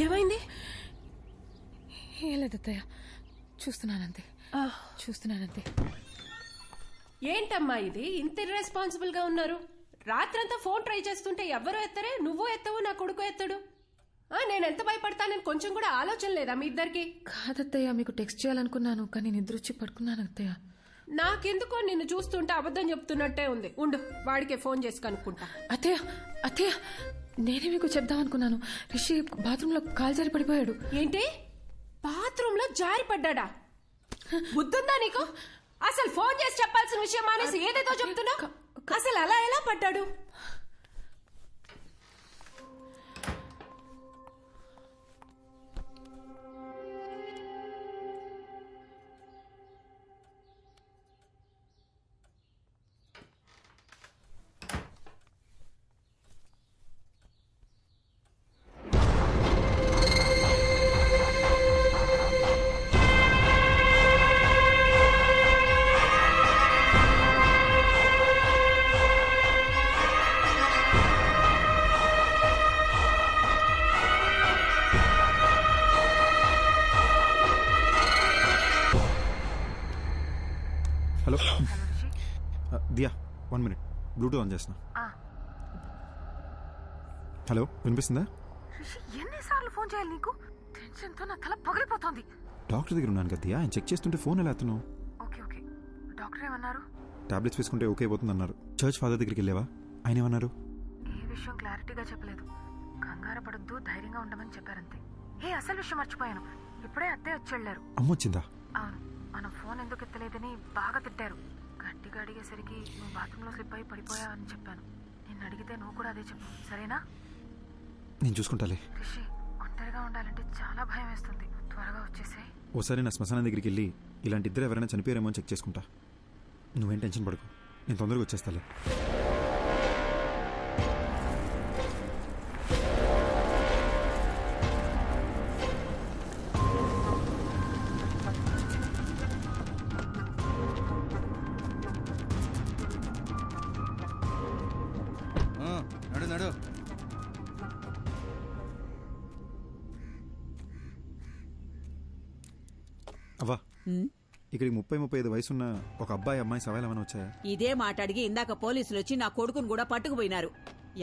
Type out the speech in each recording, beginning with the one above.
ఏమైంది? ఏం లేదత్తయ్య, చూస్తున్నానంతే. ఏంటమ్మా ఇది ఇంత ఇర్రెస్పాన్సిబుల్ గా ఉన్నారు? రాత్రంతా ఫోన్ ట్రై చేస్తుంటే ఎవ్వరూ ఎత్తరే, నువ్వు ఎత్తవు, నా కొడుకు ఎత్తడు. నేను ఎంత భయపడతానని కొంచెం కూడా ఆలోచన లేదా మీ ఇద్దరికి? కాదత్తయ్య, మీకు టెక్స్ట్ చేయాలనుకున్నాను కానీ నిద్రొచ్చి పడుకున్నాను అత్తయ్య. నాకెందుకో నిన్ను చూస్తుంటే అబద్ధం చెప్తున్నట్టే ఉంది. ఉండు, వాడికే ఫోన్ చేసి కనుక్కుంటా. అత్తయ్య నేనే మీకు చెప్దామనుకున్నాను. రిషి బాత్రూమ్ లో కాలు జారి పడిపోయాడు. ఏంటి? బాత్రూమ్ లో జారి పడ్డా? బుద్ధుందా నీకు? అసలు ఫోన్ చేసి చెప్పాల్సిన విషయం మానేసి ఏదేదో చెప్తున్నా. అసలు అలా ఎలా పడ్డాడు? Hello Diya, 1 minute, bluetooth on చేస్తున్నా. హలో, వినిపిస్తుందా? ఎన్నిసార్లు ఫోన్ చేయాలి నీకు? టెన్షన్ తో నా తల పగిలిపోతుంది. డాక్టర్ దగ్గర ఉన్నాను కదా దియా, ఆయన చెక్ చేస్తుంటే ఫోన్ ఎలా ఎత్తున్నావు? ఓకే డాక్టర్ ఏమన్నారు? టాబ్లెట్స్ వేసుకుంటే ఓకే అయిపోతుంది అన్నారు. చర్చ్ ఫాదర్ దగ్గరికి వెళ్ళావా? ఆయన ఏమన్నారు? ఏ విషయం క్లారిటీగా చెప్పలేదు. కంగారు పడొద్దు, ధైర్యంగా ఉండమని చెప్పారంతే. అసలు విషయం మర్చిపోయాను, ఇప్పుడే అత్తయ్య వచ్చి వెళ్ళారు. అమ్మ వచ్చిందా? అవును, మనం ఫోన్ ఎందుకు ఎత్తలేదని బాగా తిట్టారు. గట్టిగా అడిగేసరికి నువ్వు బాత్రూంలో స్లిప్ అయి పడిపోయావని చెప్పాను. నిన్ను అడిగితే నువ్వు కూడా అదే చెప్పు, సరేనా? నేను చూసుకుంటాలే. రిషి, ఒంటరిగా ఉండాలంటే చాలా భయం వేస్తుంది. త్వరగా వచ్చేసాయి. ఓసారి నా శ్మశానం దగ్గరికి వెళ్ళి ఇలాంటి ఇద్దరు ఎవరైనా చనిపోయారేమో అని చెక్ చేసుకుంటా. నువ్వేం టెన్షన్ పడకు, నేను తొందరగా వచ్చేస్తాలే. నడు. అవ్వా, ఇక్కడికి 30-35 వయసున్న ఒక అబ్బాయి అమ్మాయి సవాల్ ఏమైనా వచ్చాయా? ఇదే మాట అడిగి ఇందాక పోలీసులు వచ్చి నా కొడుకును కూడా పట్టుకుపోయినారు.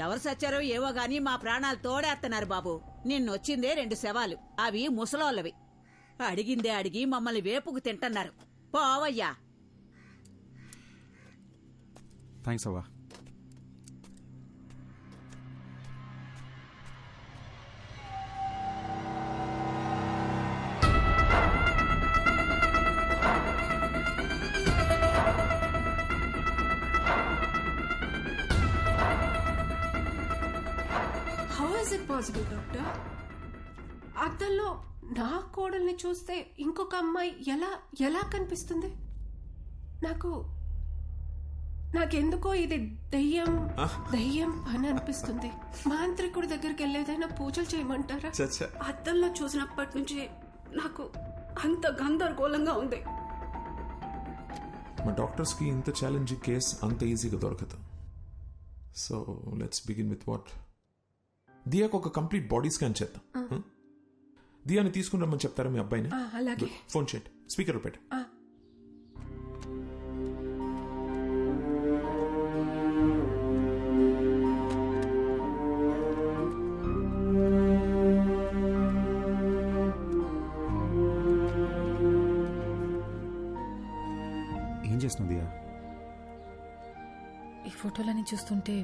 ఎవరు సచ్చారో ఏవో గాని మా ప్రాణాలు తోడేస్తున్నారు బాబు. నిన్నొచ్చిందే 2 శవాలు, అవి ముసలోళ్ళవి. అడిగిందే అడిగి మమ్మల్ని వేపుకు తింటున్నారు. పోవయ్యా. థ్యాంక్స్ అవ్వా. Possible doctor? అద్దంలో నా కోడల్ని చూస్తే ఇంకొక అమ్మాయి ఎలా కనిపిస్తుంది? నాకెందుకో ఇది దెయ్యం పని అనిపిస్తుంది. మాంత్రికుడి దగ్గరికి వెళ్ళేదైనా పూజలు చేయమంటారా? అద్దంలో చూసినప్పటి నుంచి నాకు అంత గందరగోళంగా ఉంది. మా డాక్టర్స్ కి ఇంత ఛాలెంజింగ్ కేస్ అంత ఈజీగా దొరకదు. So let's begin with what. దియాకు ఒక కంప్లీట్ బాడీ స్కాన్ చేద్దాం. దియాని తీసుకుని రమ్మని చెప్తారా మీ అబ్బాయిని? అలాగే. ఫోన్ చేయండి, స్పీకర్ పెట్టు. ఏం చేస్తున్నావు దియా? ఈ ఫోటోలని చూస్తుంటే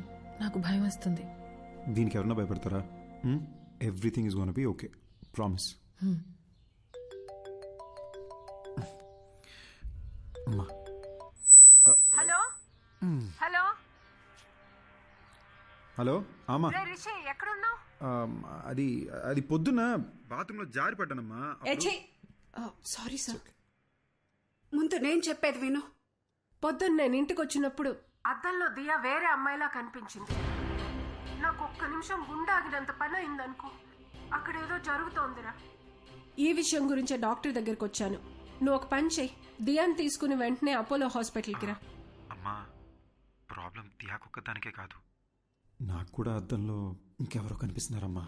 నాకు భయం వస్తుంది. దీనికి ఎవరన్నా భయపడతారా? Everything is gonna be okay, promise. Hello hello ఆమా రిషి ఎక్కడున్నావు? అది అది పొద్దున్న బాత్రూంలో జారి పడ్డానమ్మా. Sorry sir. ముందు నేను చెప్పేది విను. పొద్దున్న నేను ఇంటికి వచ్చినప్పుడు అద్దంలో దియా వేరే అమ్మాయిలా కనిపించింది. నాకు ఒక్క నిమిషం గుండాగినంత పని అయిందనుకో. అక్కడ ఏదో జరుగుతోందిరా. ఈ విషయం గురించే డాక్టర్ దగ్గరికి వచ్చాను. నువ్వు ఒక పని చెయ్యి, దియాని తీసుకుని వెంటనే అపోలో హాస్పిటల్కి రా. అమ్మా ప్రాబ్లం దియాకొక్కదానికే కాదు, నాకు కూడా అద్దంలో ఇంకెవరో కనిపిస్తున్నారమ్మా.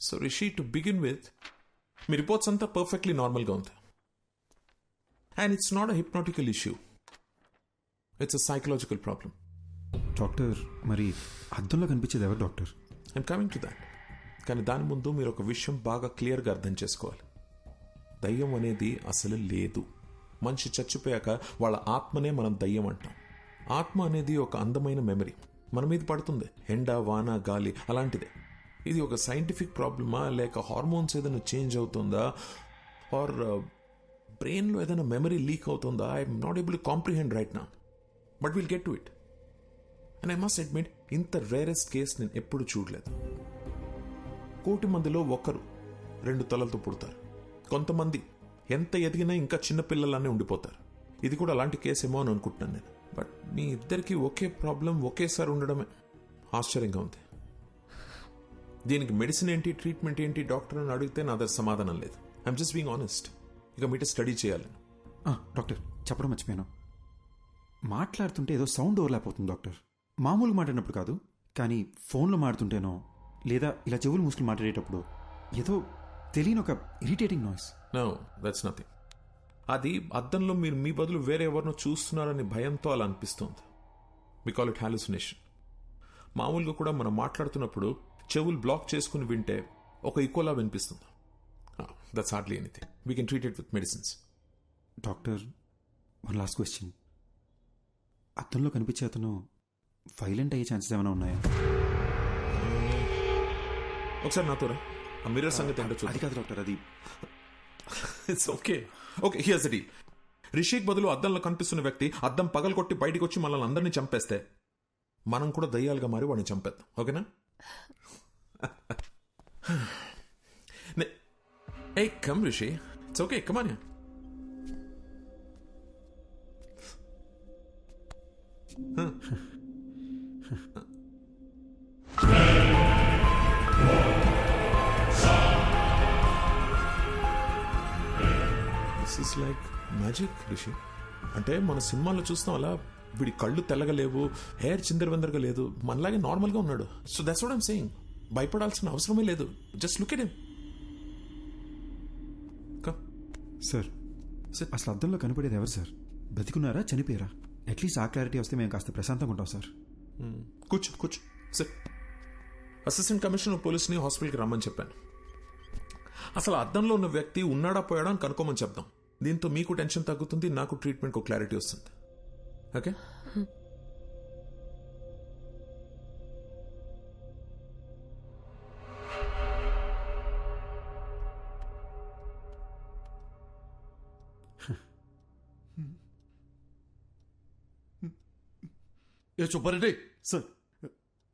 So Rishi, to begin with, మీ రిపోర్ట్స్ అంతా పర్ఫెక్ట్లీ నార్మల్గా ఉంది. And it's not a hypnotical issue, it's a psychological problem. Doctor, మరి అద్దంలో కనిపించేది ఎవరు doctor? I'm coming to that. కానీ దాని ముందు మీరు ఒక విషయం బాగా క్లియర్గా అర్థం చేసుకోవాలి. దయ్యం అనేది అసలు లేదు. మనిషి చచ్చిపోయాక వాళ్ళ ఆత్మనే మనం దయ్యం అంటాం. ఆత్మ అనేది ఒక అందమైన మెమరీ, మన మీద పడుతుంది, ఎండ వాన గాలి అలాంటిదే. ఇది ఒక సైంటిఫిక్ ప్రాబ్లమా, లేక హార్మోన్స్ ఏదైనా చేంజ్ అవుతుందా, ఆర్ బ్రెయిన్లో ఏదైనా మెమరీ లీక్ అవుతుందా? I'm not able to comprehend right now, but will get to it. And I must admit, ఇంత రేరెస్ట్ కేస్ నేను ఎప్పుడు చూడలేదు. 1,000,000 మందిలో ఒకరు 2 తలలతో పుడతారు. కొంతమంది ఎంత ఎదిగినా ఇంకా చిన్నపిల్లలానే ఉండిపోతారు. ఇది కూడా అలాంటి కేసు ఏమో అని అనుకుంటున్నాను నేను. బట్ మీ ఇద్దరికి ఒకే ప్రాబ్లం ఒకేసారి ఉండడమే ఆశ్చర్యంగా ఉంది. దీనికి మెడిసిన్ ఏంటి, ట్రీట్మెంట్ ఏంటి డాక్టర్ అని అడిగితే నా దగ్గర సమాధానం లేదు. I'm just being honest. ఇక మీట స్టడీ చేయాలి. డాక్టర్, చెప్పడం మర్చిపోయాను. మాట్లాడుతుంటే ఏదో సౌండ్ ఓవర్లాప్ అవుతుంది డాక్టర్. మామూలుగా మాట్లాడినప్పుడు కాదు, కానీ ఫోన్లో మాట్లాడుతుంటేనో లేదా ఇలా చెవులు మూసుకుని మాట్లాడేటప్పుడు ఏదో తెలియని ఒక irritating noise. No, that's nothing. అది అద్దంలో మీరు మీ బదులు వేరే ఎవరినో చూస్తున్నారని భయంతో అలా అనిపిస్తుంది. We call it hallucination. మామూలుగా కూడా మనం మాట్లాడుతున్నప్పుడు చెవులు బ్లాక్ చేసుకుని వింటే ఒక ఈక్వలా వినిపిస్తుంది. That's hardly anything. We can treat it with medicines. Doctor, one last question. అద్దంలో కనిపించే అతను వైలెంట్ అయ్యే ఛాన్సెస్ ఏమైనా ఉన్నాయా? ఒకసారి నాతో రా. ఆ మిర్రర్ సంగతి ఏంటో అది కాదు డాక్టర్, అది it's okay. Okay, here's the deal. Rishik బదులు అద్దంలో కనిపిస్తున్న వ్యక్తి అద్దం పగలగొట్టి బయటికి వచ్చి మనల్ని అందరినీ చంపేస్తే మనం కూడా దయ్యాలుగా మారి వాడిని చంపేద్దాం. ఓకేనా? Hey, come Rishi. It's okay. Come on here. This is like magic, Rishi. అంటే మన సినిమాల్లో చూస్తాం అలా వీడి కళ్ళు తెల్లగలేవు, హెయిర్ చిందరవందరగా లేదు, మనలాగే నార్మల్గా ఉన్నాడు. So that's what I'm saying. భయపడాల్సిన అవసరమే లేదు. Just look at him. Sir, అసలు అద్దంలో కనపడేది ఎవరు సార్? బతికున్నారా, చనిపోయారా? అట్లీస్ట్ ఆ క్లారిటీ వస్తే మేము కాస్త ప్రశాంతంగా ఉంటాం సార్. కూర్చో కూర్చో సార్. అసిస్టెంట్ కమిషనర్ పోలీస్ని హాస్పిటల్కి రమ్మని చెప్పాను. అసలు అద్దంలో ఉన్న వ్యక్తి ఉన్నాడా పోయాడా అని కనుక్కోమని చెప్దాం. దీంతో మీకు టెన్షన్ తగ్గుతుంది, నాకు ట్రీట్మెంట్కి క్లారిటీ వస్తుంది. ఓకే? ఏ సుబ్బారెడ్డి, సార్,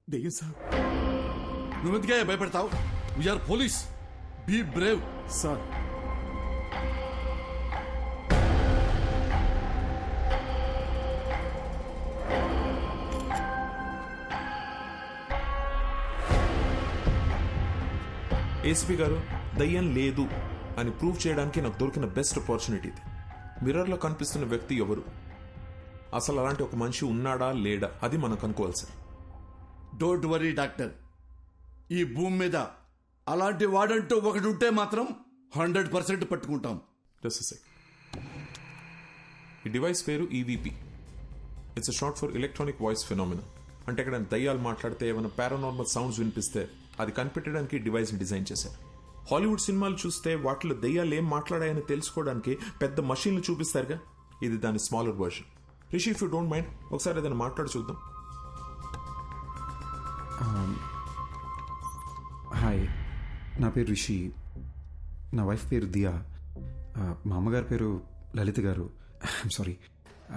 దెయ్యం సార్. నువ్వెందుకే భయపడతావు? We're police. Be brave. Sir, ACP గారు, దయ్యం లేదు అని ప్రూవ్ చేయడానికి నాకు దొరికిన బెస్ట్ ఆపర్చునిటీ ఇది. మిర్రర్లో కనిపిస్తున్న వ్యక్తి ఎవరు, అసలు అలాంటి ఒక మనిషి ఉన్నాడా లేడా, అది మనం కనుక్కోవాల్సింది. Don't worry doctor. ఈ భూమి మీద అలాంటి వాడంటూ ఒకటి ఉంటే మాత్రం 100% పట్టుకుంటాం. ఈ డివైస్ పేరు EVP. It's short for electronic voice phenomena. అంటే ఇక్కడ దయ్యాలు మాట్లాడితే ఏమైనా పారానార్మల్ సౌండ్స్ వినిపిస్తే అది కనిపెట్టడానికి డివైస్ని డిజైన్ చేశారు. హాలీవుడ్ సినిమాలు చూస్తే వాటిలో దయ్యాలు ఏం మాట్లాడాయని తెలుసుకోవడానికి పెద్ద మషీన్లు చూపిస్తారుగా, ఇది దాని smaller version. Rishi, if you don't mind ఒకసారి ఏదైనా మాట్లాడి చూద్దాం. హాయ్, నా పేరు రిషి. నా వైఫ్ పేరు దియా. మా అమ్మగారి పేరు లలిత గారు. I'm sorry,